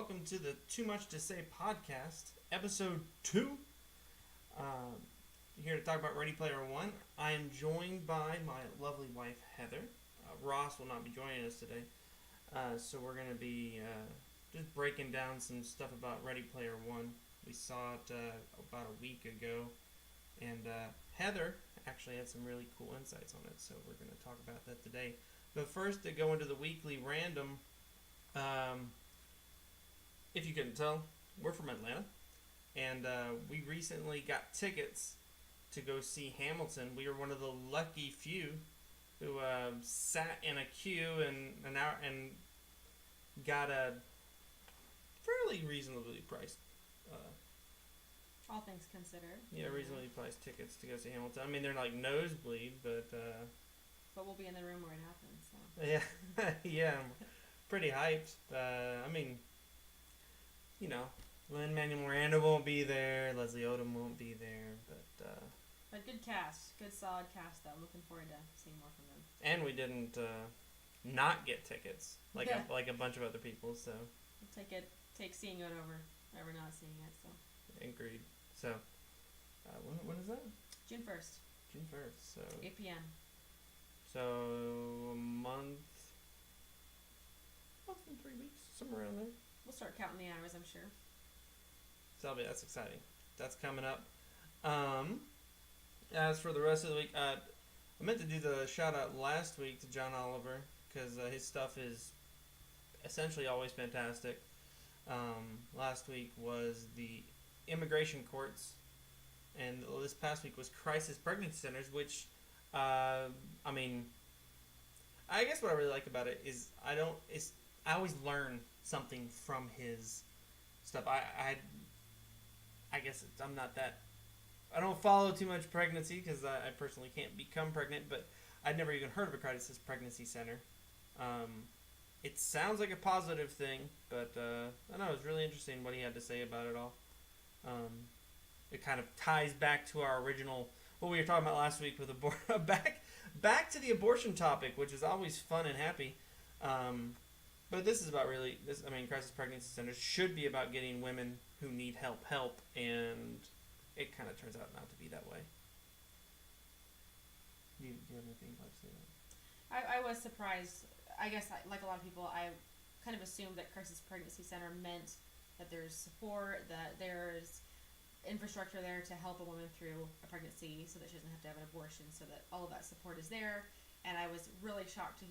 welcome to the Too Much to Say podcast, episode 2. Here to talk about Ready Player One. I am joined by my lovely wife, Heather. Ross will not be joining us today, so we're going to be just breaking down some stuff about Ready Player One. We saw it about a week ago, and Heather actually had some really cool insights on it, so we're going to talk about that today. But first, to go into the weekly random, if you couldn't tell, we're from Atlanta, and we recently got tickets to go see Hamilton. We were one of the lucky few who sat in a queue and an hour and got a fairly reasonably priced. All things considered. Yeah, reasonably priced tickets to go see Hamilton. I mean, they're like nosebleed, but. But we'll be in the room where it happens. So. Yeah, yeah, I'm pretty hyped. I mean, you know, Lin-Manuel Miranda won't be there, Leslie Odom won't be there, but good cast, good solid cast though. I'm looking forward to seeing more from them. and we didn't not get tickets like Yeah. like a bunch of other people, so We'll take seeing it over not seeing it. So agreed. So when is that? June 1st, June 1st. So 8 p.m. a month and 3 weeks, somewhere around there. We'll start counting the hours, I'm sure. So that's exciting. That's coming up. As for the rest of the week, I meant to do the shout out last week to John Oliver because his stuff is essentially always fantastic. Last week was the immigration courts, and this past week was crisis pregnancy centers, which, I mean, I guess what I really like about it is I always learn something from his stuff. I guess I'm not that. I don't follow too much pregnancy because I personally can't become pregnant, but I'd never even heard of a crisis pregnancy center. It sounds like a positive thing, but I don't know, it was really interesting what he had to say about it all. It kind of ties back to our original, what we were talking about last week with back to the abortion topic, which is always fun and happy. But this is about crisis pregnancy centers should be about getting women who need help, and it kind of turns out not to be that way. Do you have anything to say about I was surprised. I guess, like a lot of people, I kind of assumed that crisis pregnancy center meant that there's support, that there's infrastructure there to help a woman through a pregnancy so that she doesn't have to have an abortion, so that all of that support is there. And I was really shocked to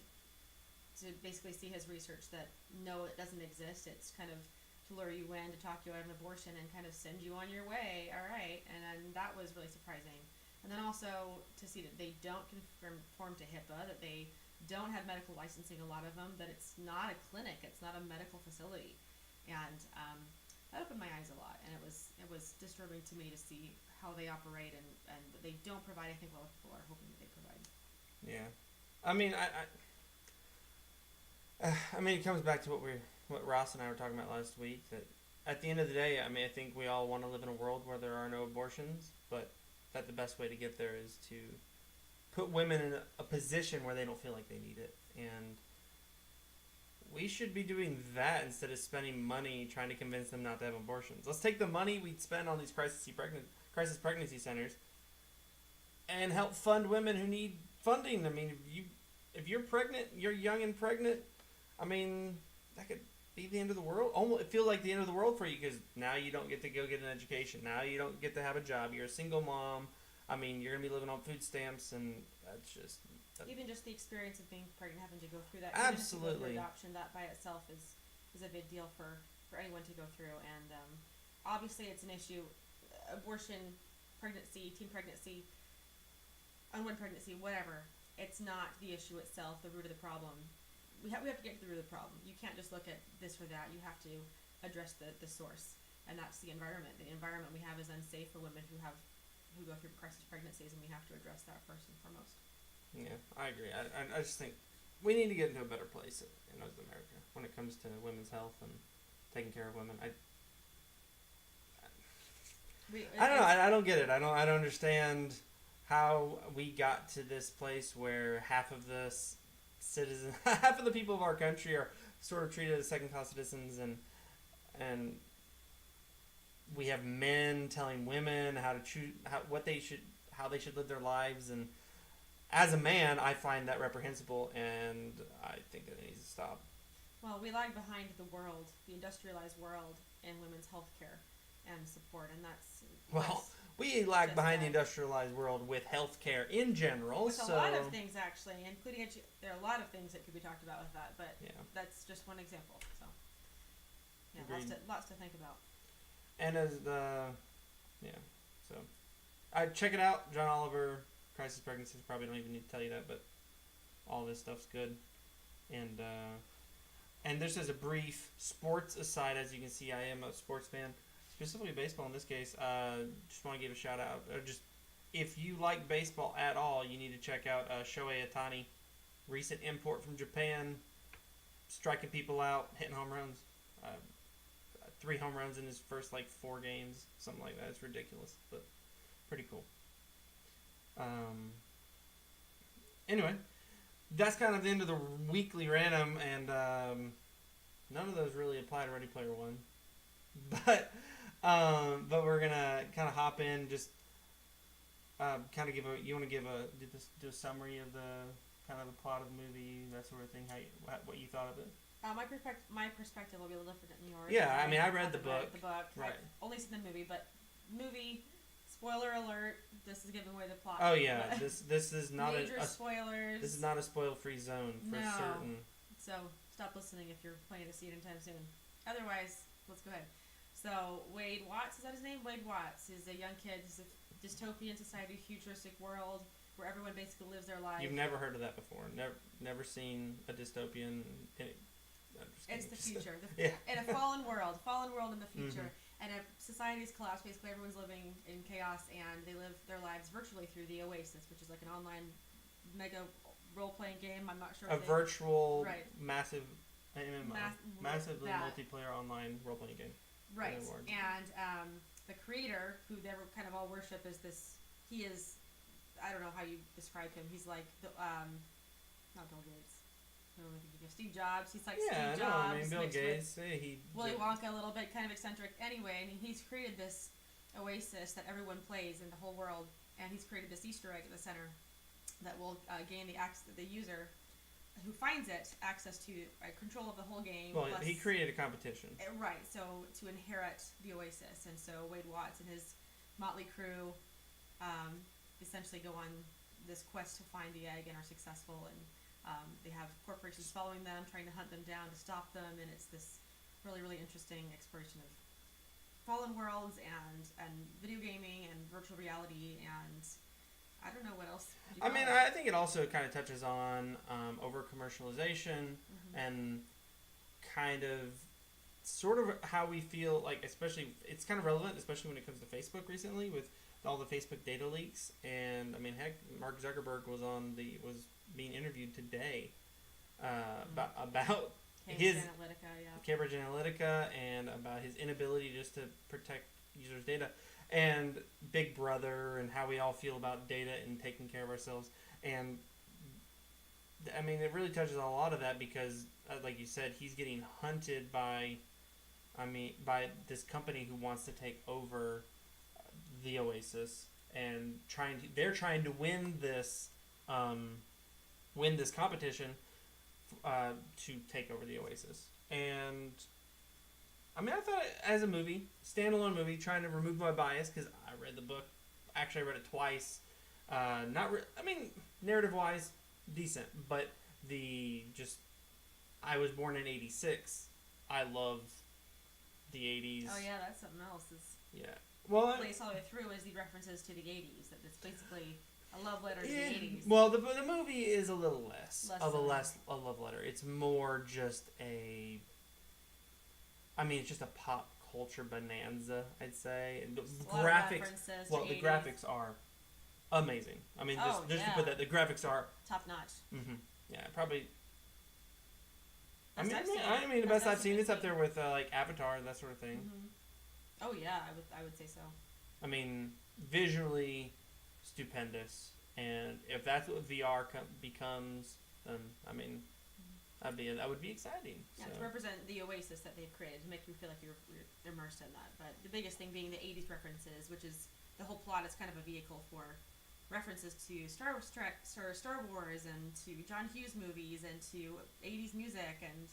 basically see his research that no, it doesn't exist. It's kind of to lure you in, to talk you out of an abortion, and kind of send you on your way. All right, and that was really surprising. And then also to see that they don't conform to HIPAA, that they don't have medical licensing, a lot of them, that it's not a clinic, it's not a medical facility, and that opened my eyes a lot. And it was disturbing to me to see how they operate and that they don't provide, I think, what people are hoping that they provide. Yeah, I mean, I mean, it comes back to what Ross and I were talking about last week. That at the end of the day, I mean, I think we all want to live in a world where there are no abortions, but that the best way to get there is to put women in a position where they don't feel like they need it, and we should be doing that instead of spending money trying to convince them not to have abortions. Let's take the money we'd spend on these crisis pregnancy centers and help fund women who need funding. I mean, if you're pregnant, you're young and pregnant, I mean, that could be the end of the world. Almost, it feels like the end of the world for you because now you don't get to go get an education. Now you don't get to have a job. You're a single mom. I mean, you're going to be living on food stamps, and that's just... Even just the experience of being pregnant, having to go through that. Absolutely. Even adoption, that by itself is a big deal for anyone to go through. And obviously it's an issue. Abortion, pregnancy, teen pregnancy, unwanted pregnancy, whatever. It's not the issue itself, the root of the problem. We have to get to the root of the problem. You can't just look at this or that. You have to address the source, and that's the environment. The environment we have is unsafe for women who go through crisis pregnancies, and we have to address that first and foremost. Yeah, I agree. I just think we need to get into a better place in North America when it comes to women's health and taking care of women. I don't know. I don't get it. I don't understand how we got to this place where half of the half of the people of our country are sort of treated as second-class citizens, and and we have men telling women how to choose how they should live their lives, and as a man, I find that reprehensible, and I think that it needs to stop. Well, we lag behind the world, the industrialized world, in women's health care and support, and that's we lag behind the that. industrialized world with healthcare in general. With a lot of things, actually, including there are a lot of things that could be talked about with that, but yeah, that's just one example. So, yeah, agreed. lots to think about. And so I check it out, John Oliver, Crisis Pregnancies. Probably don't even need to tell you that, but all this stuff's good. And this is a brief sports aside. As you can see, I am a sports fan, specifically baseball in this case. Just want to give a shout out. Just if you like baseball at all, you need to check out Shohei Ohtani, recent import from Japan, striking people out, hitting home runs. 3 home runs in his first 4 games, something like that. It's ridiculous, but pretty cool. Anyway, that's kind of the end of the weekly random, and none of those really apply to Ready Player One. But we're gonna kind of hop in, just kind of you want to do a summary of the kind of the plot of the movie, that sort of thing, what you thought of it. My perspective will be a little different than yours. Yeah, I mean, I read the book. Right. I've only seen the movie, but spoiler alert, this is giving away the plot. Oh yeah, this is not major spoilers. This is not a spoil-free zone for certain. So stop listening if you're planning to see it anytime soon. Otherwise, let's go ahead. So Wade Watts, is that his name? Wade Watts is a young kid. He's a dystopian society, futuristic world where everyone basically lives their life. You've never heard of that before. Never seen a dystopian. It's the future. Yeah. In a fallen world in the future. Mm-hmm. And if society's collapsed, basically everyone's living in chaos, and they live their lives virtually through the Oasis, which is like an online mega role-playing game. I'm not sure. Virtual, right. Massively multiplayer online role-playing game. Right. And the creator, who they kind of all worship, is this. He is, I don't know how you describe him. He's like the not Bill Gates. Steve Jobs. He's like Steve Jobs. I mean, Bill Gates. Willy Wonka, a little bit kind of eccentric. Anyway, and he's created this oasis that everyone plays in the whole world, and he's created this Easter egg at the center that will gain the user who finds it access to control of the whole game. Well, he created a competition. Right. So to inherit the oasis, and so Wade Watts and his motley crew essentially go on this quest to find the egg and are successful, and they have corporations following them, trying to hunt them down to stop them, and it's this really, really interesting exploration of fallen worlds and video gaming and virtual reality, and I don't know what else. I think it also kind of touches on over-commercialization and kind of sort of how we feel, especially, it's kind of relevant, especially when it comes to Facebook recently with all the Facebook data leaks, and heck, Mark Zuckerberg was being interviewed today about Cambridge Analytica, and about his inability just to protect users' data, and Big Brother, and how we all feel about data and taking care of ourselves. And it really touches on a lot of that, because like you said, he's getting hunted by this company who wants to take over the Oasis, and they're trying to win this competition to take over the Oasis. And I thought as a movie, standalone movie, trying to remove my bias, because I read the book. Actually, I read it twice. Narrative wise, decent, but I was born in '86. I love the '80s. Oh yeah, that's something else. Yeah. Well, place all the way through is the references to the '80s. That it's basically a love letter to the '80s. Well, the movie is a little less of a love letter. It's more just it's just a pop culture bonanza, I'd say. And the graphics are amazing. To put that, the graphics are top notch. Mm-hmm. Yeah, probably. The best I've seen. It's up there with Avatar and that sort of thing. Mm-hmm. Oh yeah, I would say so. Visually stupendous, and if that's what VR becomes, then That would be exciting. Yeah, So. to represent the oasis that they've created, to make you feel like you're immersed in that. But the biggest thing being the 80s references, which is the whole plot is kind of a vehicle for references to Star Wars and to John Hughes movies and to 80s music, and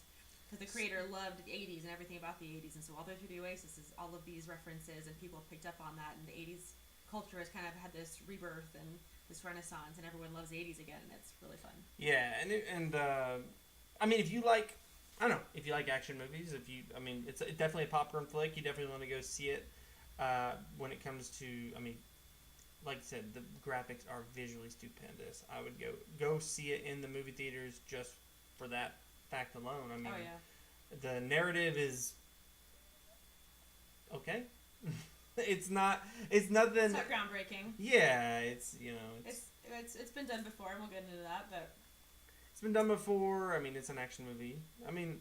because the creator loved the 80s and everything about the 80s, and so all the way through the Oasis is all of these references, and people have picked up on that, and the 80s culture has kind of had this rebirth and this renaissance, and everyone loves 80s again, and it's really fun. Yeah, I mean, if you like, I don't know, if you like action movies, I mean, it's definitely a popcorn flick. You definitely want to go see it. When it comes to, I mean, like I said, the graphics are visually stupendous. I would go see it in the movie theaters just for that fact alone. I mean, Oh yeah. the narrative is okay. It's not. It's nothing. It's not groundbreaking. Yeah, it's It's been done before, and we'll get into that, but it's been done before. I mean, it's an action movie. I mean,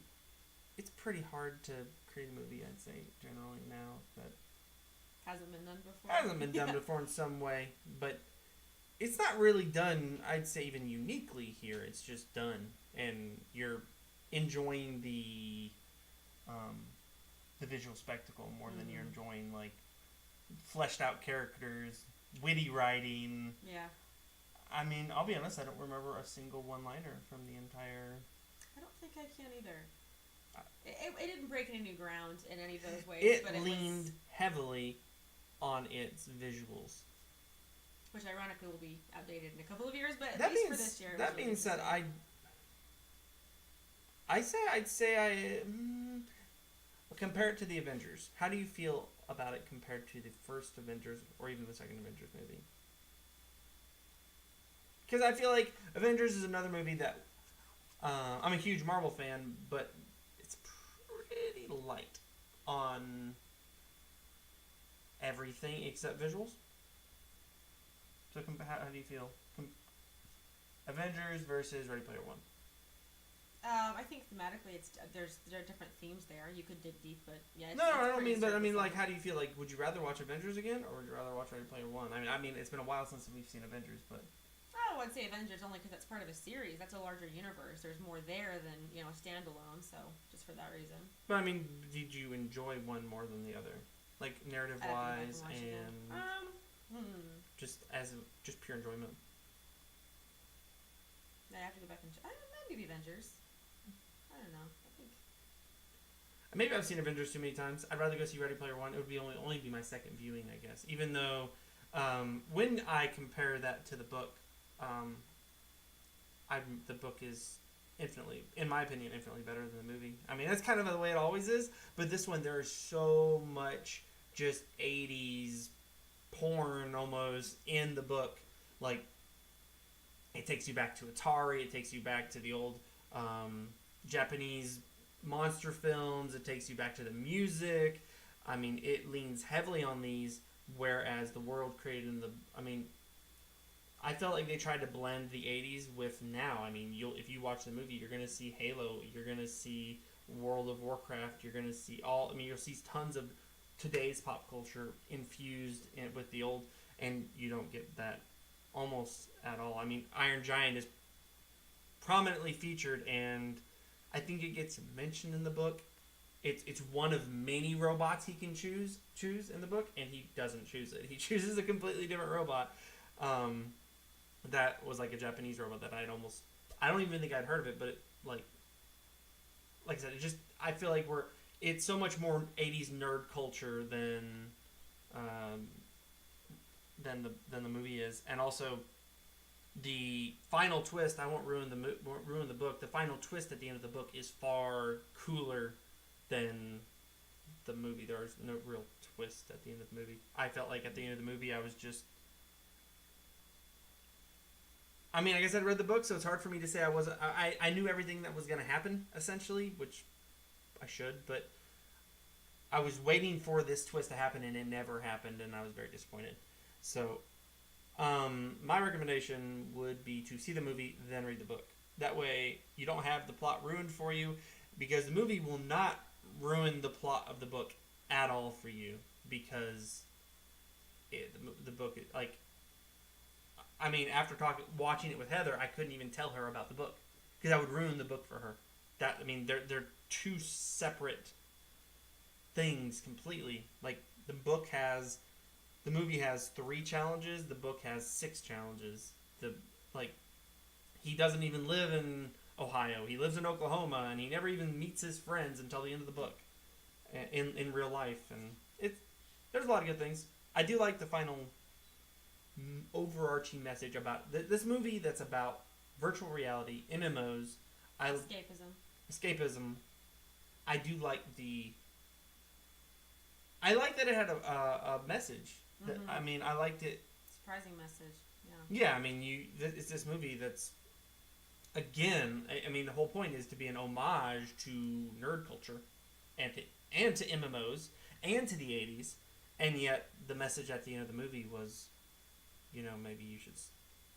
it's pretty hard to create a movie, I'd say, generally now. That hasn't been done before. hasn't been done before in some way. But it's not really done, I'd say, even uniquely here. It's just done. And you're enjoying the visual spectacle more than you're enjoying, like, fleshed out characters, witty writing. Yeah. I mean, I'll be honest, I don't remember a single one-liner from the entire... I don't think I can either. It didn't break any new ground in any of those ways. It leaned heavily on its visuals. Which ironically will be outdated in a couple of years, but at That least means, for this year. That really being said, I'd say compare it to the Avengers. How do you feel about it compared to the first Avengers or even the second Avengers movie? Because I feel like Avengers is another movie that I'm a huge Marvel fan, but it's pretty light on everything except visuals. So how do you feel? Avengers versus Ready Player One. I think thematically, there are different themes there. You could dig deep, but yeah. I don't mean, but I mean, like, how do you feel? Like, would you rather watch Avengers again, or would you rather watch Ready Player One? I mean, it's been a while since we've seen Avengers, but I would say Avengers only because that's part of a series. That's a larger universe. There's more there than standalone. So just for that reason. But I mean, did you enjoy one more than the other, like narrative wise and just pure enjoyment? I have to go back and maybe Avengers. I don't know. I think maybe I've seen Avengers too many times. I'd rather go see Ready Player One. It would be only be my second viewing, I guess. Even though when I compare that to the book, the book is infinitely, in my opinion, infinitely better than the movie. I mean, that's kind of the way it always is. But this one, there is so much just 80s porn almost in the book. Like, it takes you back to Atari. It takes you back to the old Japanese monster films. It takes you back to the music. I mean, it leans heavily on these, whereas the world created in the... I mean, I felt like they tried to blend the 80s with now. I mean, if you watch the movie, you're going to see Halo. You're going to see World of Warcraft. You're going to see you'll see tons of today's pop culture infused with the old, and you don't get that almost at all. I mean, Iron Giant is prominently featured, and I think it gets mentioned in the book. It's one of many robots he can choose in the book, and he doesn't choose it. He chooses a completely different robot. That was like a Japanese robot that I don't even think I'd heard of it, but like I said, I feel like it's so much more 80s nerd culture than the movie is. And also the final twist, I won't ruin the book. The final twist at the end of the book is far cooler than the movie. There's no real twist at the end of the movie. I felt like at the end of the movie I was just... I mean, I guess I'd read the book, so it's hard for me to say I knew everything that was going to happen, essentially, which I should, but I was waiting for this twist to happen, and it never happened, and I was very disappointed. So, my recommendation would be to see the movie, then read the book. That way, you don't have the plot ruined for you, because the movie will not ruin the plot of the book at all for you, because the book, like... I mean, after watching it with Heather, I couldn't even tell her about the book because I would ruin the book for her. that, I mean, they're two separate things completely. Like the movie has 3 challenges, the book has 6 challenges. The like he doesn't even live in Ohio. He lives in Oklahoma, and he never even meets his friends until the end of the book, in real life. And it's there's a lot of good things. I do like the final overarching message about this movie that's about virtual reality, MMOs, escapism. I do like the. I like that it had a message. That, I mean, I liked it. Surprising message. Yeah. Yeah, I mean, it's this movie that's again. I mean, the whole point is to be an homage to nerd culture, and to MMOs and to the '80s, and yet the message at the end of the movie was, maybe you should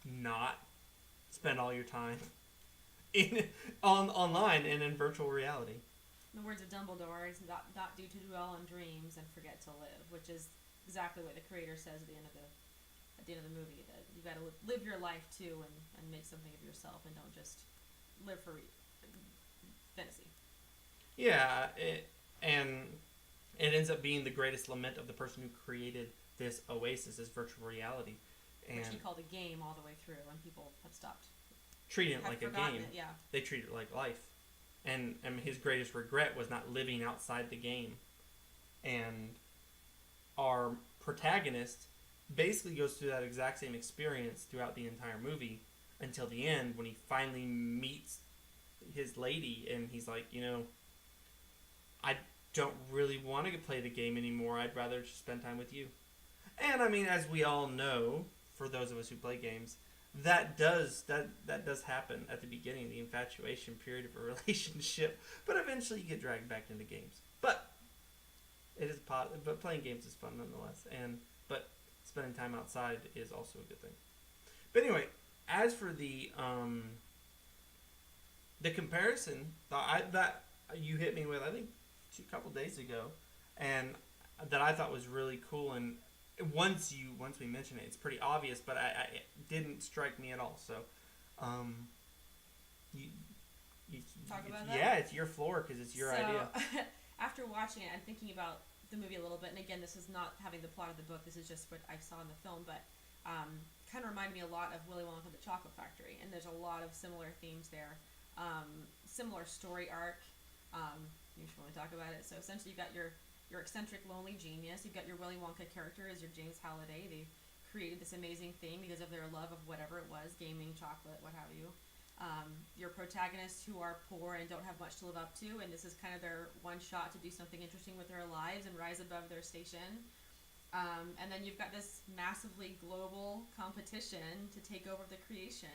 not spend all your time online and in virtual reality. In the words of Dumbledore, it's not due to dwell on dreams and forget to live, which is exactly what the creator says at the end of the movie, that you got to live your life too, and make something of yourself, and don't just live for fantasy. Yeah, and it ends up being the greatest lament of the person who created this oasis, this virtual reality, and which he called a game all the way through, and people have stopped treating it like a game. It, yeah. They treat it like life, and his greatest regret was not living outside the game, and our protagonist basically goes through that exact same experience throughout the entire movie until the end, when he finally meets his lady, and he's like, I don't really want to play the game anymore. I'd rather just spend time with you. And I mean, as we all know, for those of us who play games, that does happen at the beginning, the infatuation period of a relationship. But eventually, you get dragged back into games. But it is but playing games is fun nonetheless. But spending time outside is also a good thing. But anyway, as for the comparison that you hit me with, I think a couple days ago, and that I thought was really cool, and once we mention it, it's pretty obvious, but it didn't strike me at all. So, you talk about that. Yeah, it's your floor because it's your idea. After watching it, I'm thinking about the movie a little bit, and again, this is not having the plot of the book. This is just what I saw in the film, but kind of reminded me a lot of Willy Wonka and the Chocolate Factory, and there's a lot of similar themes there. Similar story arc. You should really talk about it. So essentially, you've got your eccentric, lonely genius. You've got your Willy Wonka character as your James Halliday. They created this amazing thing because of their love of whatever it was, gaming, chocolate, what have you. Your protagonists who are poor and don't have much to live up to, and this is kind of their one shot to do something interesting with their lives and rise above their station. And then you've got this massively global competition to take over the creation.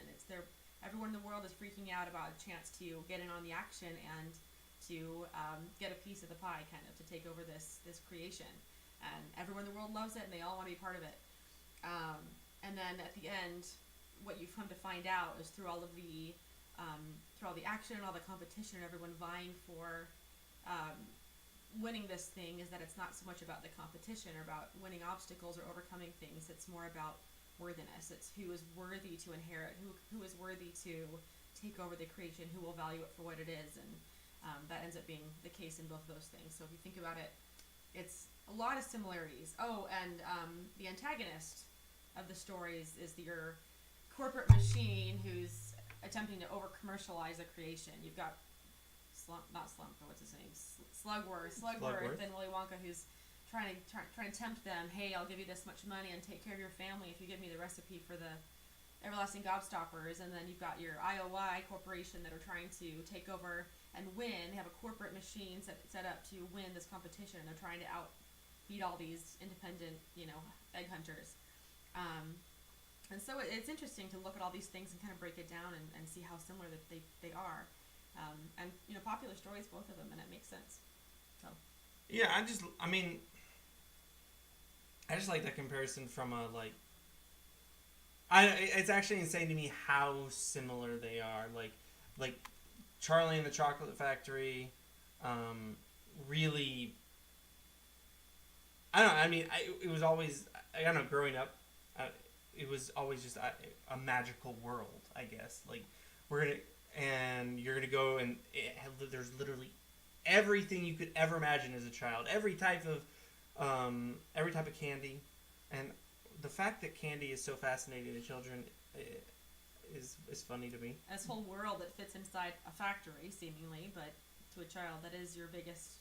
Everyone in the world is freaking out about a chance to get in on the action and to get a piece of the pie, kind of, to take over this creation. And everyone in the world loves it, and they all want to be part of it. And then at the end, what you've come to find out is through all the action and all the competition and everyone vying for winning this thing, is that it's not so much about the competition or about winning obstacles or overcoming things. It's more about worthiness. It's who is worthy to inherit, who is worthy to take over the creation, who will value it for what it is, and that ends up being the case in both of those things. So if you think about it, it's a lot of similarities. Oh, and the antagonist of the stories is your corporate machine who's attempting to over-commercialize a creation. You've got what's his name? Slugworth and Willy Wonka, who's trying to tempt them. Hey, I'll give you this much money and take care of your family if you give me the recipe for the everlasting gobstoppers. And then you've got your IOI corporation that are trying to take over and win. They have a corporate machine set up to win this competition, and they're trying to outbeat all these independent, egg hunters. And so it's interesting to look at all these things and kind of break it down and see how similar that they are. And popular stories, both of them, and it makes sense. So. Yeah, I just like that comparison from it's actually insane to me how similar they are. Like Charlie and the Chocolate Factory, really. I don't know. I mean, it was always, I don't know, growing up, it was always just a magical world, I guess. Like, and you're gonna go and there's literally everything you could ever imagine as a child, every type of candy, and the fact that candy is so fascinating to children is funny to me. This whole world that fits inside a factory, seemingly, but to a child, that is your biggest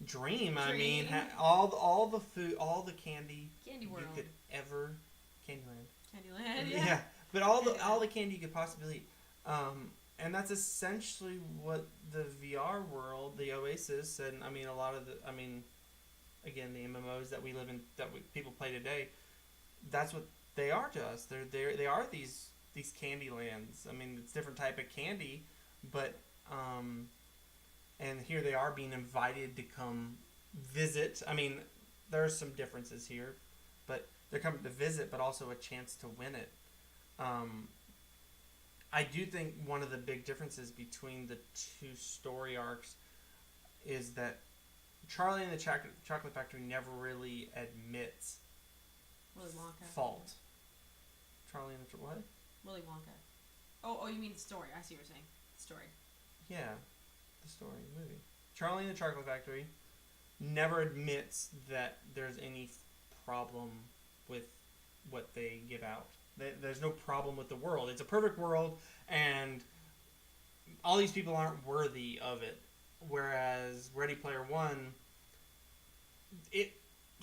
Dream. I mean, all the food, all the candy world. you could ever, Candyland. Candyland, Yeah, but all the candy you could possibly eat. And that's essentially what the VR world, the Oasis, and I mean a lot of again, the MMOs that we live in, people play today, that's what they are to us. They are these candy lands. I mean, it's different type of candy, but and here they are being invited to come visit. I mean, there are some differences here, but they're coming to visit, but also a chance to win it. I do think one of the big differences between the two story arcs is that Charlie and the Chocolate Factory never really admits Willy Wonka. fault. Charlie and the what? Willy Wonka. Oh, you mean the story? I see what you're saying. The story. Yeah, the story, the movie. Charlie and the Chocolate Factory never admits that there's any problem with what they give out. There's no problem with the world. It's a perfect world, and all these people aren't worthy of it. Whereas Ready Player One, it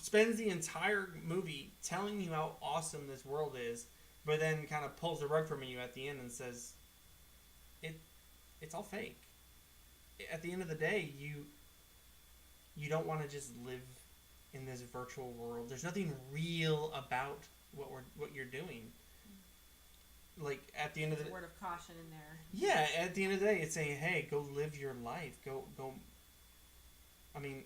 spends the entire movie telling you how awesome this world is, but then kind of pulls the rug from you at the end and says, it's all fake. At the end of the day, you don't want to just live in this virtual world. There's nothing real about what you're doing. Like at the end of the word of caution in there. Yeah, at the end of the day, it's saying, hey, go live your life. Go. I mean,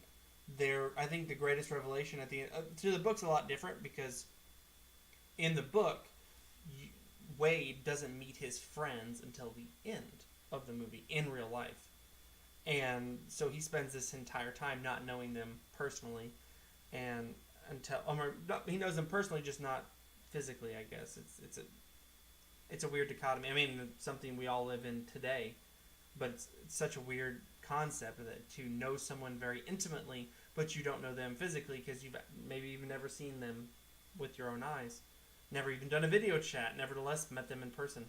I think the greatest revelation at the end to the book's a lot different because in the book, Wade doesn't meet his friends until the end of the movie in real life. And so he spends this entire time not knowing them personally, and he knows them personally, just not physically. I guess it's a weird dichotomy. I mean, it's something we all live in today, but it's such a weird concept that to know someone very intimately, but you don't know them physically because you've maybe even never seen them with your own eyes, never even done a video chat, nevertheless met them in person.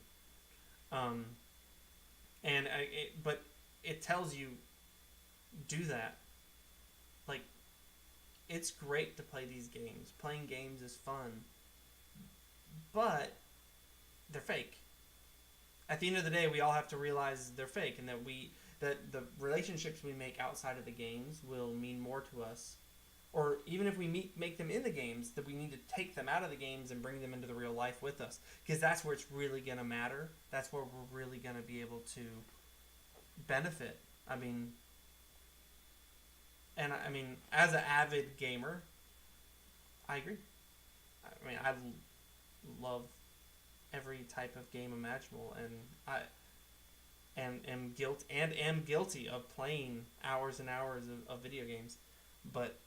But it tells you, do that. Like, it's great to play these games. Playing games is fun. But they're fake. At the end of the day, we all have to realize they're fake, and that the relationships we make outside of the games will mean more to us. Or even if we make them in the games, that we need to take them out of the games and bring them into the real life with us. Because that's where it's really going to matter. That's where we're really going to be able to benefit. I mean, as an avid gamer, I agree. I mean, I love every type of game imaginable, and am guilty of playing hours and hours of video games, but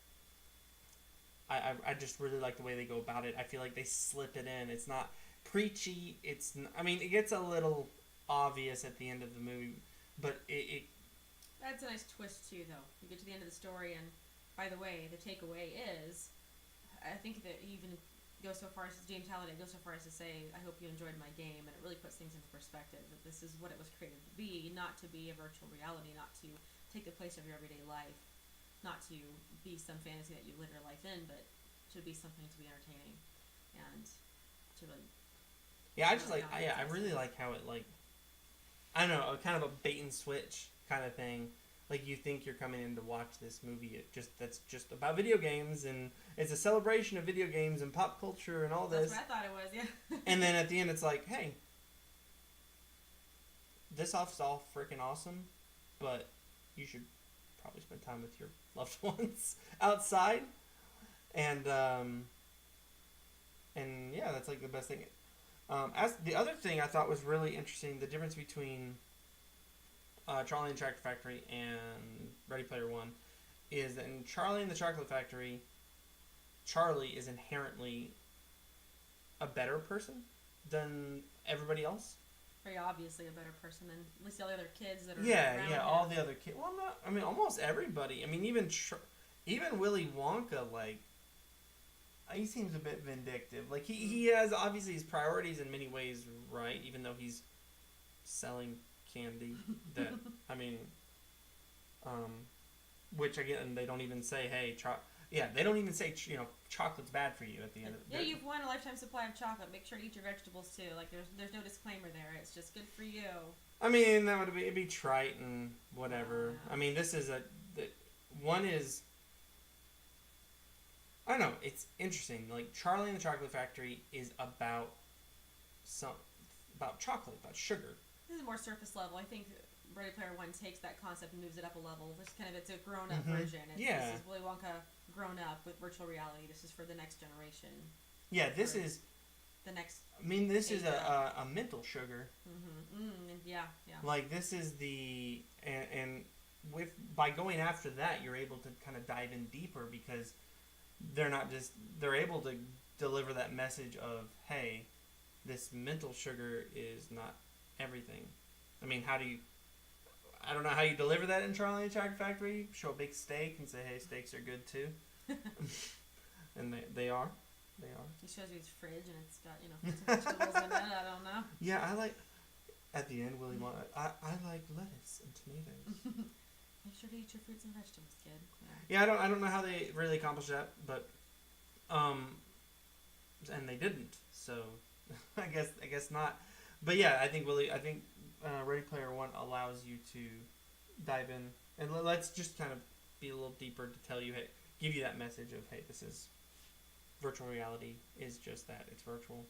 I just really like the way they go about it. I feel like they slip it in. It's not preachy. It gets a little obvious at the end of the movie, but it that's a nice twist too, though. You get to the end of the story, and by the way, the takeaway is, I think that even goes so far as James Halliday goes so far as to say, I hope you enjoyed my game, and it really puts things into perspective, that this is what it was created to be, not to be a virtual reality, not to take the place of your everyday life, not to be some fantasy that you live your life in, but to be something to be entertaining, and to really... Yeah, I really like how it, like, I don't know, kind of a bait and switch kind of thing. Like, you think you're coming in to watch this movie, that's just about video games, and it's a celebration of video games and pop culture and all this. That's what I thought it was, yeah. And then at the end, it's like, hey, this off's all freaking awesome, but you should probably spend time with your loved ones outside. And yeah, that's like the best thing. As the other thing I thought was really interesting, the difference between Charlie and the Chocolate Factory and Ready Player One is that in Charlie and the Chocolate Factory, Charlie is inherently a better person than everybody else. pretty obviously a better person than at least all the other kids that are Yeah, around yeah, him. all the other kids. Well, not. I mean, almost everybody. I mean, even Willy Wonka, like, he seems a bit vindictive. Like, he has obviously his priorities in many ways right, even though he's selling candy. That I mean, um, which again they don't even say, hey, yeah, they don't even say chocolate's bad for you at the end of Yeah, you've won a lifetime supply of chocolate. Make sure to eat your vegetables too. Like there's no disclaimer there. It's just good for you. I mean, that would it'd be trite and whatever. Yeah. I mean, this is one is. I don't know. It's interesting. Like Charlie and the Chocolate Factory is about chocolate, about sugar. This is more surface level. I think Ready Player One takes that concept and moves it up a level. It's a grown up version. This is Willy Wonka grown up with virtual reality. This is for the next generation. Yeah, this is the next. I mean, this is a mental sugar. Yeah. Like this is and with by going after that, you're able to kind of dive in deeper because they're able to deliver that message of, hey, this mental sugar is not everything. I mean, I don't know how you deliver that in Charlie and the Chocolate Factory. Show a big steak and say, hey, steaks are good too. And they are. They are. He shows you his fridge and it's got, vegetables in it. I don't know. Yeah, I like, at the end, Willy Wonka, I like lettuce and tomatoes. Make sure to eat your fruits and vegetables, kid. Yeah, I don't know how they really accomplished that, but, and they didn't, so I guess not. But yeah, I think Ready Player One allows you to dive in, and let's just kind of be a little deeper to tell you, hey, give you that message of, hey, this is virtual reality is just that, it's virtual.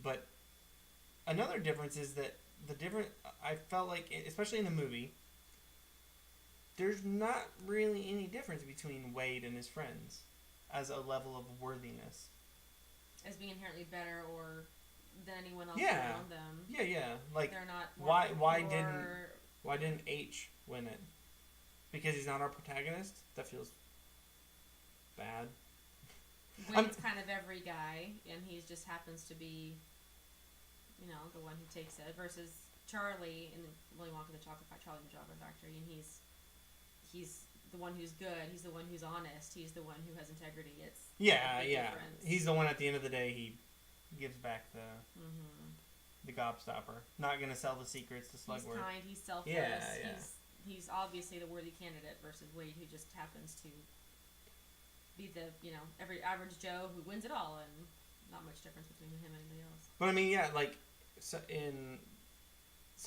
But another difference is that I felt like, especially in the movie, there's not really any difference between Wade and his friends as a level of worthiness. As being inherently better or than anyone else Yeah. around them. Yeah. Like they're not why didn't H win it? Because he's not our protagonist? That feels bad. Wade's kind of every guy, and he just happens to be, the one who takes it. Versus Charlie in Willy Wonka the Chocolate Factory, and he's the one who's good. He's the one who's honest. He's the one who has integrity. It's yeah. Difference. He's the one at the end of the day. He gives back the gobstopper. Not gonna sell the secrets to Slugworth. He's kind. He's selfless. Yeah. He's obviously the worthy candidate versus Wade, who just happens to be the every average Joe who wins it all, and not much difference between him and anybody else. But I mean, yeah, like so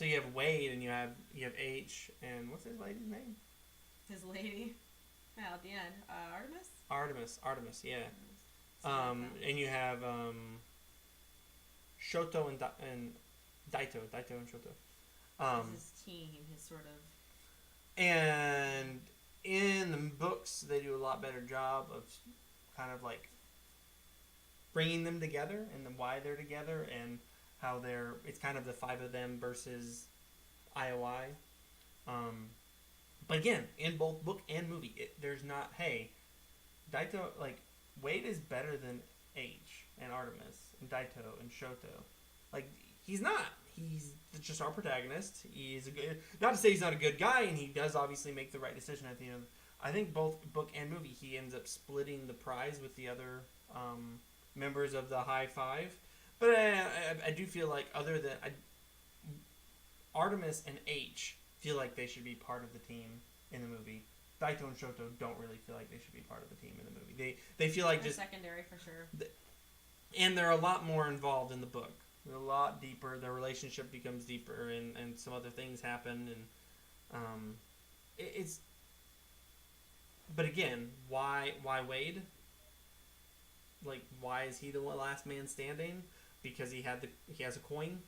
you have Wade and you have H and what's his lady's name? His lady, at the end, Artemis, yeah. And you have Shoto and Daito and Shoto. His team, his sort of. And in the books, they do a lot better job of kind of like bringing them together and then why they're together and how it's kind of the five of them versus IOI. But again, in both book and movie, there's not, hey, Daito, like, Wade is better than H and Artemis and Daito and Shoto. Like, he's not. He's just our protagonist. He's not to say he's not a good guy, and he does obviously make the right decision at the end. I think both book and movie, he ends up splitting the prize with the other members of the High Five. But I do feel like Artemis and H feel like they should be part of the team in the movie. Daito and Shoto don't really feel like they should be part of the team in the movie. They feel like they're secondary for sure. And they're a lot more involved in the book. They're a lot deeper. Their relationship becomes deeper, and some other things happen. And it's. But again, why Wade? Like, why is he the last man standing? Because he has a coin.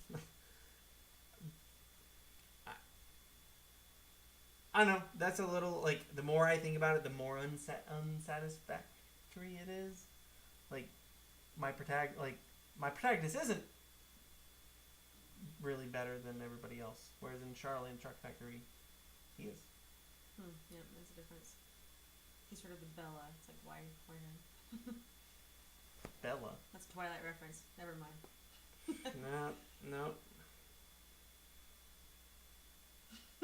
I don't know. That's a little, like, the more I think about it, the more unsatisfactory it is. Like, my protagonist isn't really better than everybody else. Whereas in Charlie and Chocolate Factory, he is. Yeah, that's a difference. He's sort of the Bella. It's like, why him? Bella? That's a Twilight reference. Never mind. No.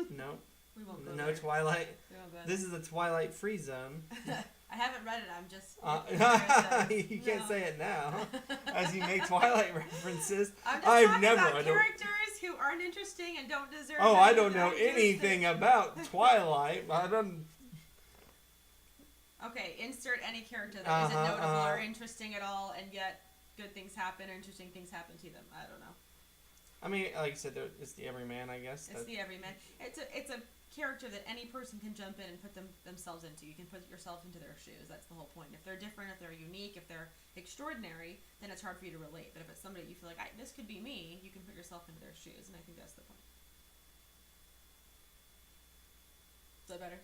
No. We won't go No there. Twilight. We won't go This is the Twilight free zone. I haven't read it. I'm just. You can't say it now, as you make Twilight references. I'm just I've talking never. about characters who aren't interesting and don't deserve. Oh, I don't know just anything about Twilight. I don't. Okay, insert any character that isn't notable or interesting at all, and yet good things happen or interesting things happen to them. I don't know. I mean, like you said, it's the everyman, I guess. It's the everyman. It's a character that any person can jump in and put themselves into. You can put yourself into their shoes. That's the whole point. If they're different, if they're unique, if they're extraordinary, then it's hard for you to relate. But if it's somebody you feel like, this could be me, you can put yourself into their shoes, and I think that's the point. Is that better?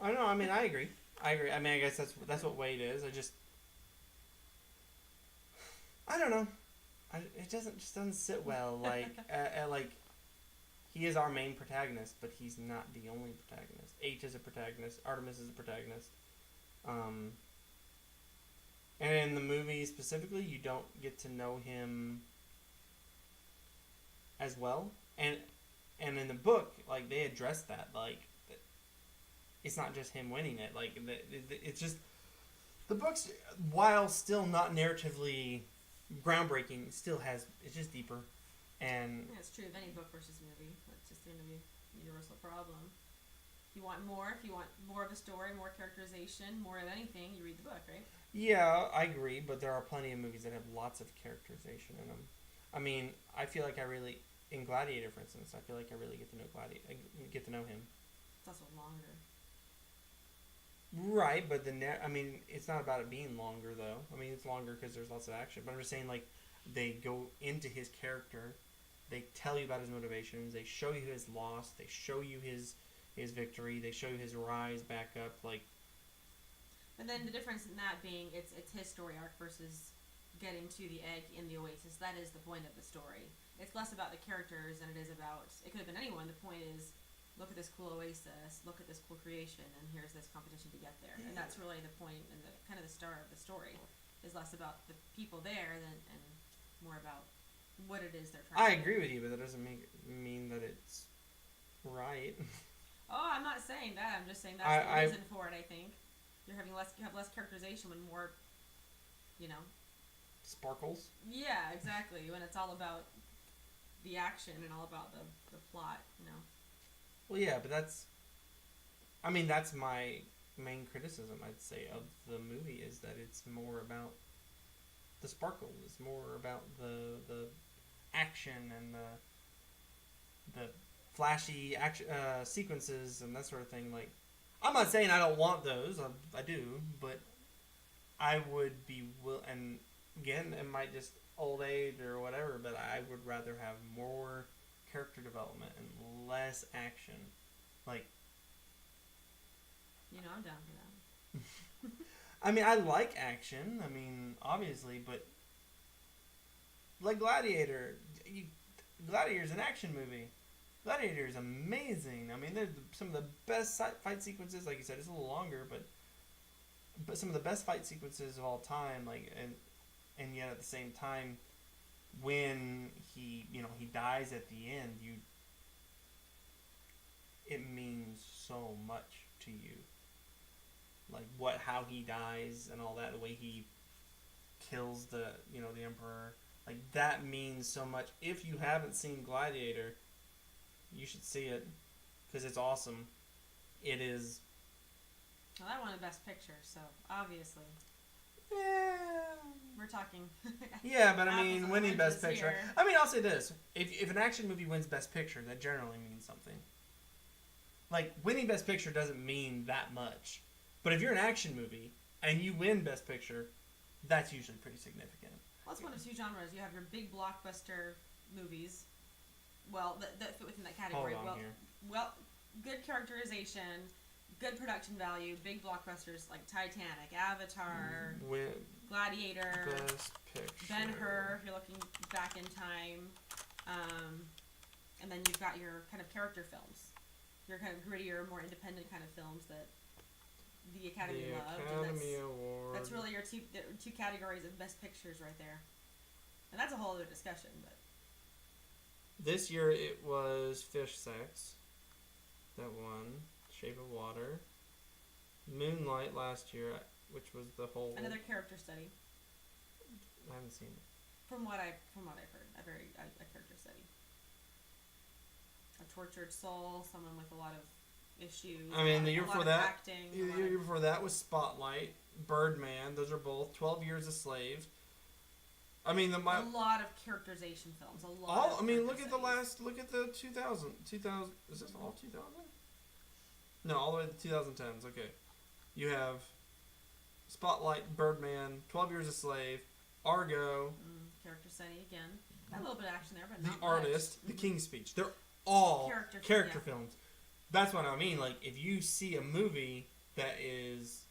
I know. I mean, I agree. I mean, I guess that's what Wade is. I don't know. It doesn't sit well. Like like he is our main protagonist, but he's not the only protagonist. H is a protagonist. Artemis is a protagonist. And in the movie specifically, you don't get to know him as well. And in the book, like, they address that, like, it's not just him winning it. Like, it's just the books, while still not narratively groundbreaking, still it's just deeper. And yeah, it's true of any book versus movie. That's just going to be a universal problem. If you want more of a story, more characterization, more of anything, you read the book, right? Yeah, I agree, but there are plenty of movies that have lots of characterization in them. I mean, I feel like in Gladiator, for instance, I feel like I really get to know get to know him. It's also longer. Right, but I mean, it's not about it being longer, though. I mean, it's longer because there's lots of action. But I'm just saying, like, they go into his character, they tell you about his motivations, they show you his loss, they show you his victory, they show you his rise back up, like. And then the difference in that being it's his story arc versus getting to the egg in the oasis. That is the point of the story. It's less about the characters than it is about. It could have been anyone. The point is, look at this cool oasis, look at this cool creation, and here's this competition to get there. And that's really the point and the kind of the star of the story is less about the people there and more about what it is they're trying to do. I agree with you, but that doesn't mean that it's right. Oh, I'm not saying that. I'm just saying that's the reason for it, I think. You have less characterization when more, sparkles. Yeah, exactly. When it's all about the action and all about the plot, Well, yeah, but that's my main criticism, I'd say, of the movie is that it's more about the sparkle. It's more about the action and the flashy action sequences and that sort of thing. Like, I'm not saying I don't want those. I do, but I would be and again, it might just old age or whatever, but I would rather have more character development and less action. Like, I'm down for that. I mean, I like action. I mean, obviously, but like Gladiator, Gladiator's an action movie. Gladiator is amazing. I mean, they're some of the best fight sequences. Like you said, it's a little longer, but some of the best fight sequences of all time. Like, and yet at the same time, when he dies at the end, it means so much to you. Like how he dies and all that, the way he kills the emperor, like that means so much. If you haven't seen Gladiator, you should see it because it's awesome. It is. Well, I won a Best Picture, so obviously. Yeah. We're talking. Yeah, but I mean, winning Best Picture. Here. I mean, I'll say this: if an action movie wins Best Picture, that generally means something. Like, winning Best Picture doesn't mean that much, but if you're an action movie and you win Best Picture, that's usually pretty significant. Well, it's one of two genres. You have your big blockbuster movies. Well, that fit within that category. Hold on here. Well, good characterization, good production value, big blockbusters like Titanic, Avatar, Gladiator, Best Picture. Ben-Hur, if you're looking back in time. And then you've got your kind of character films. Your kind of grittier, more independent kind of films that the Academy loved. Academy Award. That's really your two categories of Best Pictures right there. And that's a whole other discussion, but... This year it was Fish Sex. that won. Shape of Water. Moonlight last year, which was the whole. Another character study. I haven't seen it. From what I've heard, a character study. A tortured soul, someone with a lot of issues. I mean, the year before that, acting, the year before that was Spotlight, Birdman. Those are both 12 Years a Slave. I mean, a lot of characterization films. I mean, look at the 2000. Is this all 2000? No, all the way to the 2010s. Okay. You have Spotlight, Birdman, 12 Years a Slave, Argo. Character study again. Got a little bit of action there, but The not Artist, much. The King's Speech. They're all character yeah. films. That's what I mean. Like, if you see a movie that is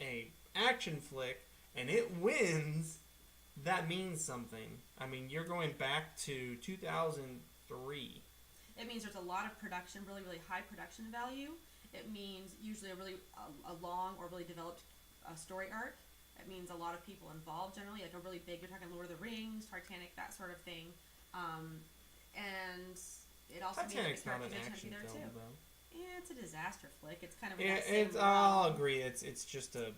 a action flick and it wins, that means something. I mean, you're going back to 2003. It means there's a lot of production, really, really high production value. It means usually a long or really developed story arc. It means a lot of people involved generally, like a really big, you're talking Lord of the Rings, Titanic, that sort of thing. And it also Titanic's means not an the action there film, too. though. Yeah, it's a disaster flick. It's kind of I'll agree. It's just a.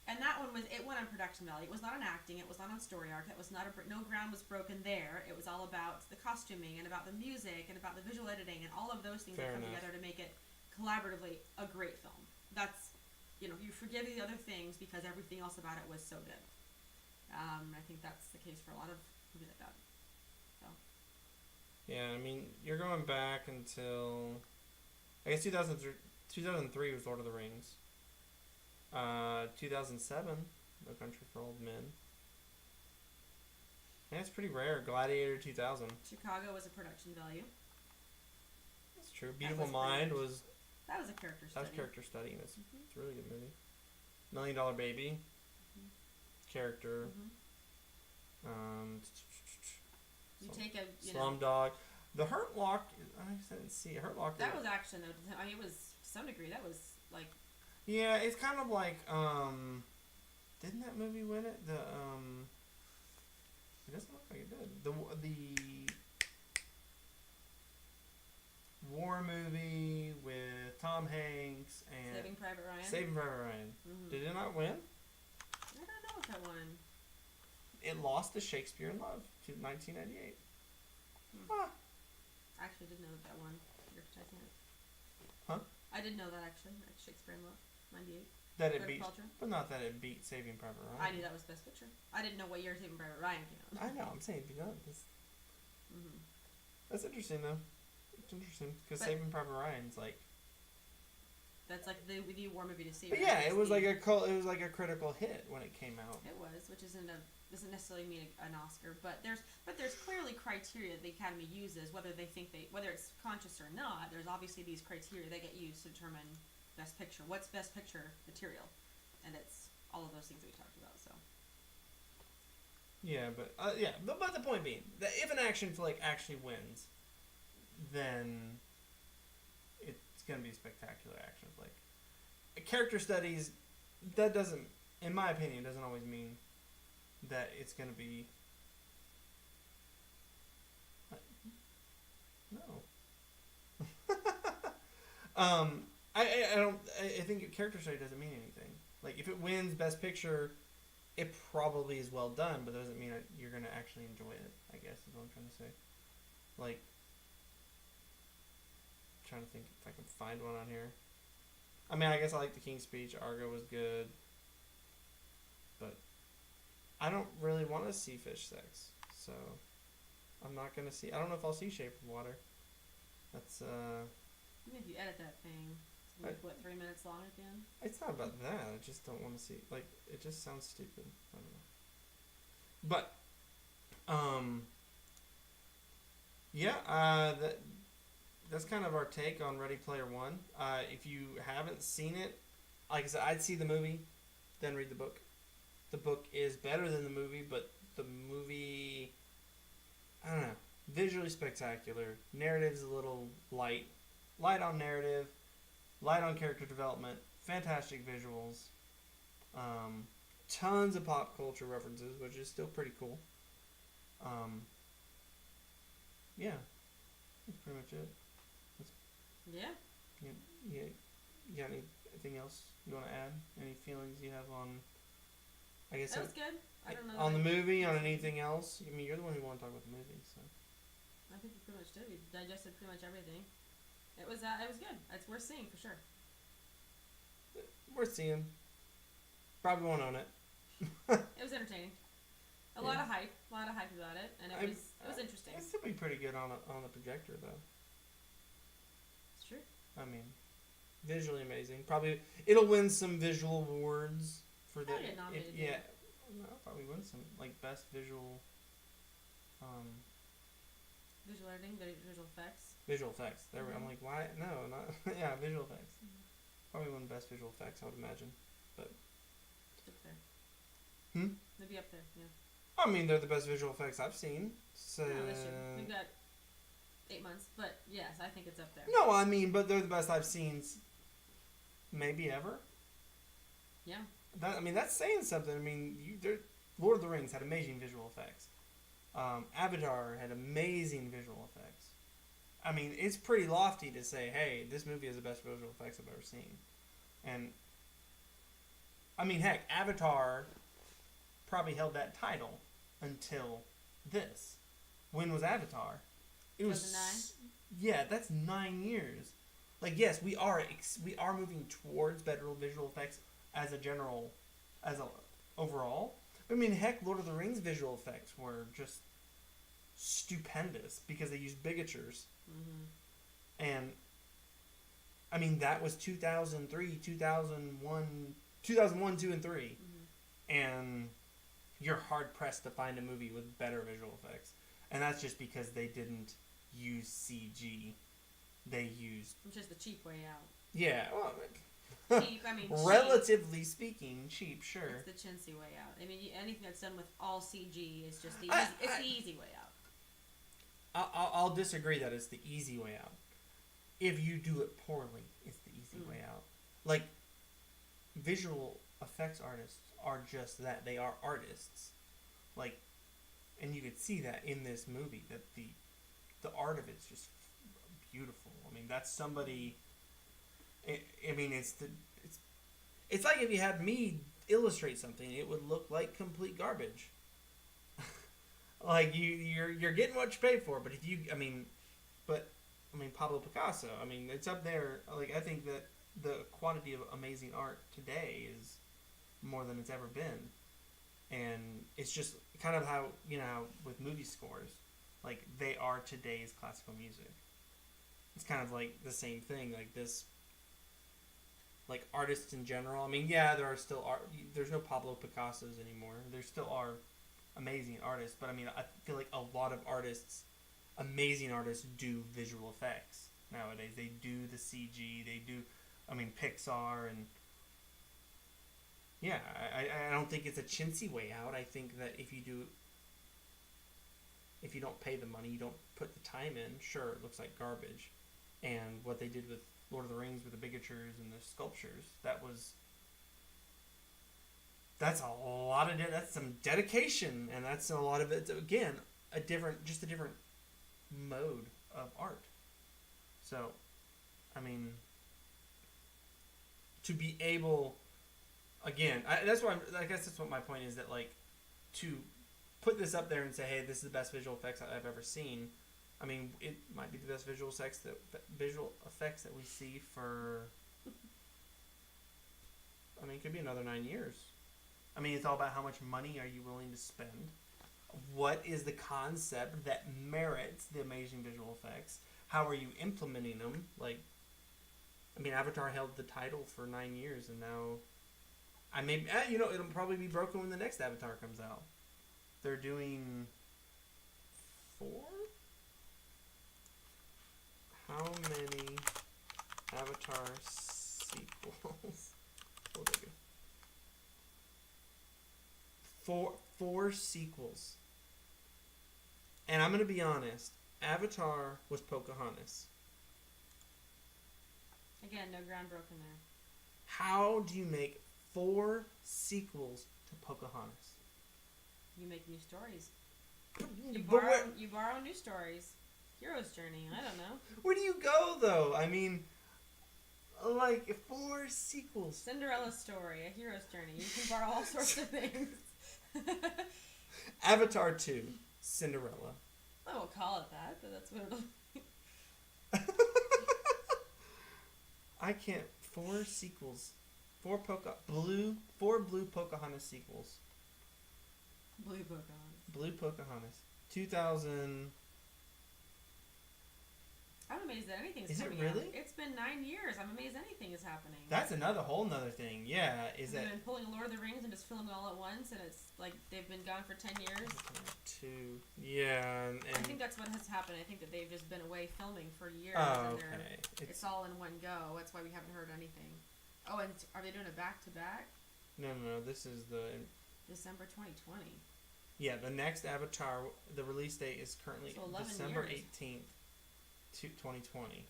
And that one went on production value. It was not on acting. It was not on story arc. It was not no ground was broken there. It was all about the costuming and about the music and about the visual editing and all of those things that come together to make it collaboratively a great film. That's, you forgive the other things because everything else about it was so good. I think that's the case for a lot of movies like that. So. Yeah, I mean, you're going back until, I guess 2003 was Lord of the Rings. 2007, No Country for Old Men. Yeah, it's pretty rare. Gladiator 2000. Chicago was a production value. That's true. Beautiful Mind was. That was a character study. That was character study, and it's a really good movie. $1 Million Baby. Character. You take a Slumdog. The Hurt Lock. I didn't see it. Hurt Lock. That was action though. I mean, it was to some degree. That was like. Yeah, it's kind of like. Didn't that movie win it? It doesn't look like it did. The war movie with Tom Hanks and Saving Private Ryan. Saving Private Ryan. Did it not win? I don't know if that won. It lost to Shakespeare in Love to 1998. Huh. I actually did know that won. Titanic. Huh? I did know that actually. Shakespeare in Love, 98. That it beat, but not that it beat Saving Private Ryan. I knew that was Best Picture. I didn't know what year Saving Private Ryan came out. I know. I'm saying beat up. That's interesting though. It's interesting because Saving Private Ryan's like. That's like the war movie to see. But yeah, it was like a critical hit when it came out. It was, which doesn't necessarily mean an Oscar, but there's clearly criteria the Academy uses, whether it's conscious or not. There's obviously these criteria that get used to determine Best Picture. What's Best Picture material? And it's all of those things that we talked about. So. Yeah, but the point being that if an action flick actually wins, then it's gonna be a spectacular action flick. Character studies, that doesn't, in my opinion, doesn't always mean that it's gonna be. No. I think a character study doesn't mean anything. Like, if it wins Best Picture, it probably is well done, but that doesn't mean that you're going to actually enjoy it, I guess is what I'm trying to say. Like, I'm trying to think if I can find one on here. I mean, I guess I like The King's Speech. Argo was good. But I don't really want to see fish sex, so I'm not going to see. I don't know if I'll see Shape of Water. That's, Even if you edit that thing, it's like, 3 minutes long again? It's not about that. I just don't want to see. Like, it just sounds stupid. I don't know. But, yeah, that's kind of our take on Ready Player One. If you haven't seen it, like I said, I'd see the movie, then read the book. The book is better than the movie, but the movie, I don't know, visually spectacular. Narrative's a little light on narrative, light on character development, fantastic visuals, tons of pop culture references, which is still pretty cool. Yeah, that's pretty much it. Yeah. Yeah. got anything else you want to add? Any feelings you have on? I guess that was good. I don't know. On the movie, on anything else? I mean, you're the one who wanted to talk about the movie, so. I think we pretty much did. We digested pretty much everything. It was good. It's worth seeing for sure. Worth seeing. Probably won't own it. It was entertaining. A lot of hype about it, and it was interesting. It'd still be pretty good on the projector, though. It's true. I mean, visually amazing. Probably it'll win some visual awards for the. Yeah, no, probably win some like best visual. Visual editing, visual effects. Visual effects. There I'm like, why? No, not yeah, visual effects. Probably win best visual effects, I would imagine, but. It's up there. They'd be up there, yeah. I mean, they're the best visual effects I've seen. So. No, that's true. We've got 8 months, but yes, I think it's up there. No, I mean, but they're the best I've seen. Maybe ever. Yeah. That's saying something. I mean, Lord of the Rings had amazing visual effects. Avatar had amazing visual effects. I mean, it's pretty lofty to say, hey, this movie is the best visual effects I've ever seen. And, I mean, heck, Avatar probably held that title until this. When was Avatar? It was 2009? Yeah, that's 9 years. Like, yes, we are moving towards better visual effects overall. I mean, heck, Lord of the Rings visual effects were just stupendous because they used bigatures. And, I mean, that was 2003, 2001, 2, and 3. And you're hard-pressed to find a movie with better visual effects. And that's just because they didn't use CG. They used... Which is the cheap way out. Yeah, well... cheap. Relatively speaking, cheap, sure. It's the chintzy way out. I mean, anything that's done with all CG is just the easy way out. I'll disagree that it's the easy way out. If you do it poorly, it's the easy way out. Like, visual effects artists are just that. They are artists. Like, and you could see that in this movie, that the art of it's just beautiful. I mean, that's somebody... it's like if you had me illustrate something, it would look like complete garbage. Like you're getting what you pay for, but if you, Pablo Picasso, it's up there. Like, I think that the quantity of amazing art today is more than it's ever been, and it's just kind of how with movie scores, like they are today's classical music. It's kind of like the same thing, like this. Like artists in general. I mean, yeah, there are still there's no Pablo Picassos anymore. There still are amazing artists, but I mean, I feel like a lot of amazing artists do visual effects nowadays. They do the CG. They do, Pixar and yeah. I don't think it's a chintzy way out. I think that if you don't pay the money, you don't put the time in. Sure, it looks like garbage, and what they did with Lord of the Rings with the bigatures and the sculptures, that's some dedication, and that's a lot of it. Again, a different mode of art. So, to be able, again, I guess that's what my point is, that like to put this up there and say, hey, this is the best visual effects I've ever seen. It might be the best visual effects that we see for... it could be another 9 years. It's all about how much money are you willing to spend. What is the concept that merits the amazing visual effects? How are you implementing them? Like, Avatar held the title for 9 years, and now... it'll probably be broken when the next Avatar comes out. They're doing 4? How many Avatar sequels? Oh, there you go. 4 sequels. And I'm going to be honest, Avatar was Pocahontas. Again, no ground broken there. How do you make 4 sequels to Pocahontas? You make new stories. You borrow new stories. Hero's Journey. I don't know. Where do you go, though? like 4 sequels. Cinderella's story, a hero's journey. You can borrow all sorts of things. Avatar 2, Cinderella. I won't call it that, but that's what it'll be. I can't. 4 sequels. 4 blue Pocahontas sequels. Blue Pocahontas. Blue Pocahontas. 2000. I'm amazed that anything's Is it coming really? out. It's been 9 years. I'm amazed anything is happening. That's whole nother thing. Yeah, is They've that been pulling Lord of the Rings and just filming all at once, and it's like they've been gone for 10 years. 2. Yeah, and I think that's what has happened. I think that they've just been away filming for years, oh, and okay. it's all in one go. That's why we haven't heard anything. Oh, and are they doing it back to back? No. This is the December 2020. Yeah, the next Avatar. The release date is currently So 11 December years. 18th, 2020.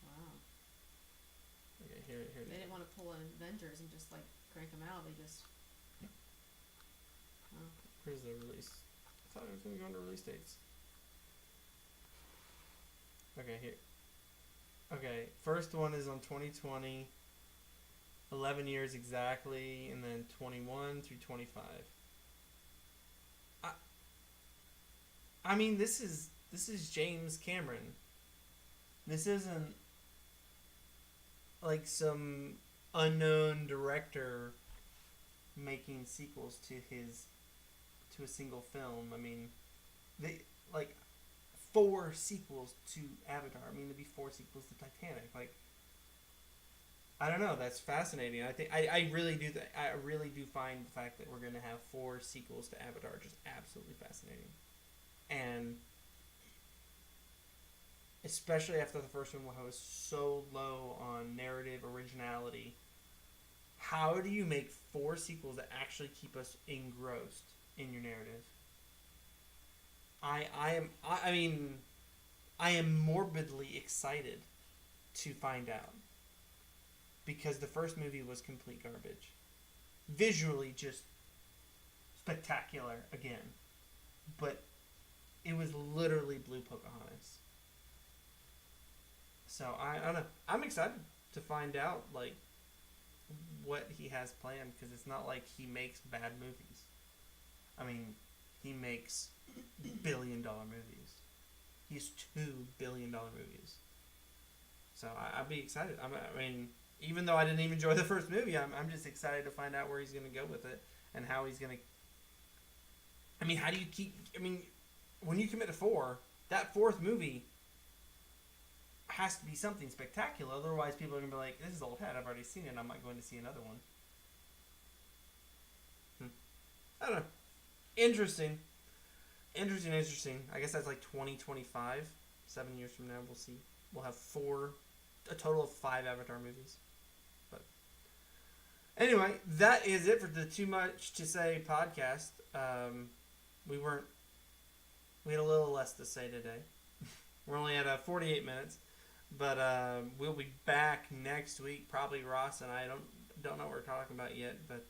Wow. Okay, here. They didn't want to pull an Avengers and just like crank them out. They just. Oh. Where's the release? I thought it was going to go into release dates. Okay, here. Okay, first one is on 2020. 11 years exactly, and then 21 through 25. I mean, this is James Cameron. This isn't like some unknown director making sequels to a single film. I mean, they like 4 sequels to Avatar. I mean, there'd be 4 sequels to Titanic. Like, I don't know. That's fascinating. I think I really do. I really do find the fact that we're going to have 4 sequels to Avatar just absolutely fascinating, and especially after the first one was so low on narrative originality. How do you make 4 sequels that actually keep us engrossed in your narrative? I am morbidly excited to find out. Because the first movie was complete garbage. Visually just spectacular again. But it was literally Blue Pocahontas. So I don't know. I'm excited to find out like what he has planned, because it's not like he makes bad movies. I mean, he makes billion-dollar movies. He has $2 billion movies. So I'll be excited. I mean, even though I didn't even enjoy the first movie, I'm just excited to find out where he's going to go with it and how he's going to. I mean, how do you keep? I mean, when you commit to 4, that 4th movie has to be something spectacular. Otherwise, people are going to be like, "This is old hat. I've already seen it. I'm not going to see another one." I don't know. Interesting. I guess that's like 2025. 7 years from now, we'll see. We'll have a total of 5 Avatar movies. But anyway, that is it for the Too Much to Say podcast. We had a little less to say today. We're only at 48 minutes, but we'll be back next week. Probably Ross and I don't know what we're talking about yet, but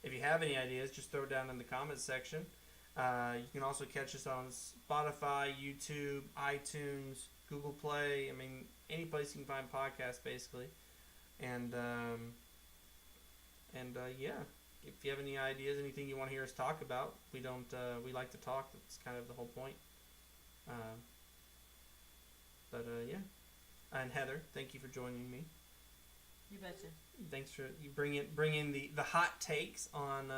if you have any ideas, just throw it down in the comments section. You can also catch us on Spotify, YouTube, iTunes, Google Play. I mean, any place you can find podcasts, basically. And yeah, if you have any ideas, anything you want to hear us talk about, we like to talk. That's kind of the whole point. Yeah. And Heather, thank you for joining me. You betcha. Thanks for you bring in the hot takes on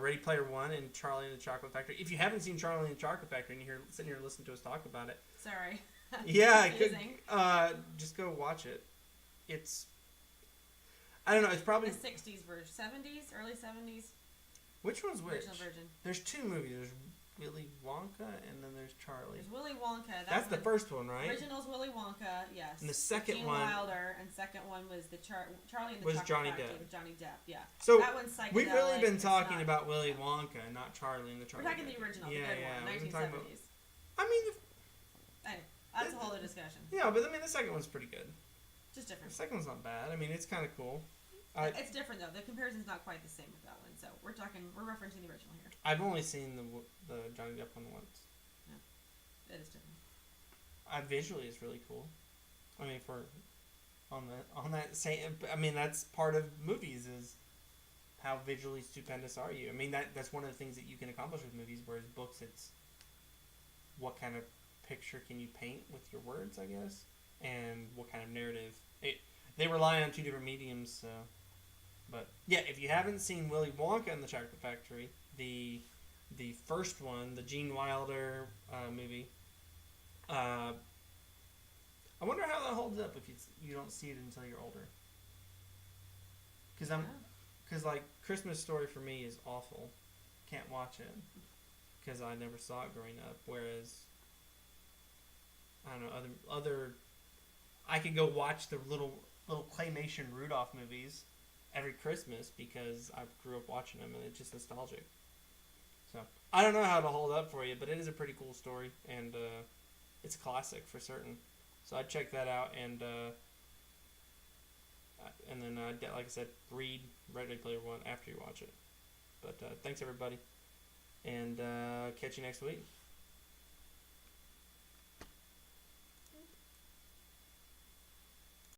Ready Player One and Charlie and the Chocolate Factory. If you haven't seen Charlie and the Chocolate Factory and you're sitting here listening to us talk about it, sorry. Yeah, just go watch it. I don't know. It's probably the 60s version, 70s, early 70s. Which one's which? Original version. There's 2 movies. There's Willy Wonka and then there's Charlie. There's Willy Wonka. That's the first one, right? Original's Willy Wonka, yes. And the second Gene one. Wilder, and second one was the Charlie and the was Chocolate Johnny Factory Depp. with Johnny Depp, yeah. So that one's psychedelic. we've really been talking not, about Willy Wonka, not Charlie and the Chocolate Factory. We're talking the original, the good one, 1970s. Anyway, that's a whole other discussion. Yeah, but I mean the second one's pretty good. Just different. The second one's not bad. I mean it's kind of cool. It's different though. The comparison's not quite the same with that one. So we're referencing the original here. I've only seen the Johnny Depp one once. Yeah, it is different. Visually, it's really cool. I mean, for on that same, I mean, that's part of movies is how visually stupendous are you. I mean, that's one of the things that you can accomplish with movies, whereas books, it's what kind of picture can you paint with your words, I guess, and what kind of narrative. They rely on two different mediums, so. But yeah, if you haven't seen Willy Wonka and the Chocolate Factory, the first one, the Gene Wilder movie, uh, I wonder how that holds up if you don't see it until you're older. Because like Christmas Story for me is awful. Can't watch it because I never saw it growing up. Whereas I don't know other I could go watch the little claymation Rudolph movies every Christmas because I grew up watching them and it's just nostalgic. So I don't know how to hold up for you, but it is a pretty cool story and it's a classic for certain. So I'd check that out and then like I said, read Ready Player One after you watch it. But thanks everybody, and catch you next week.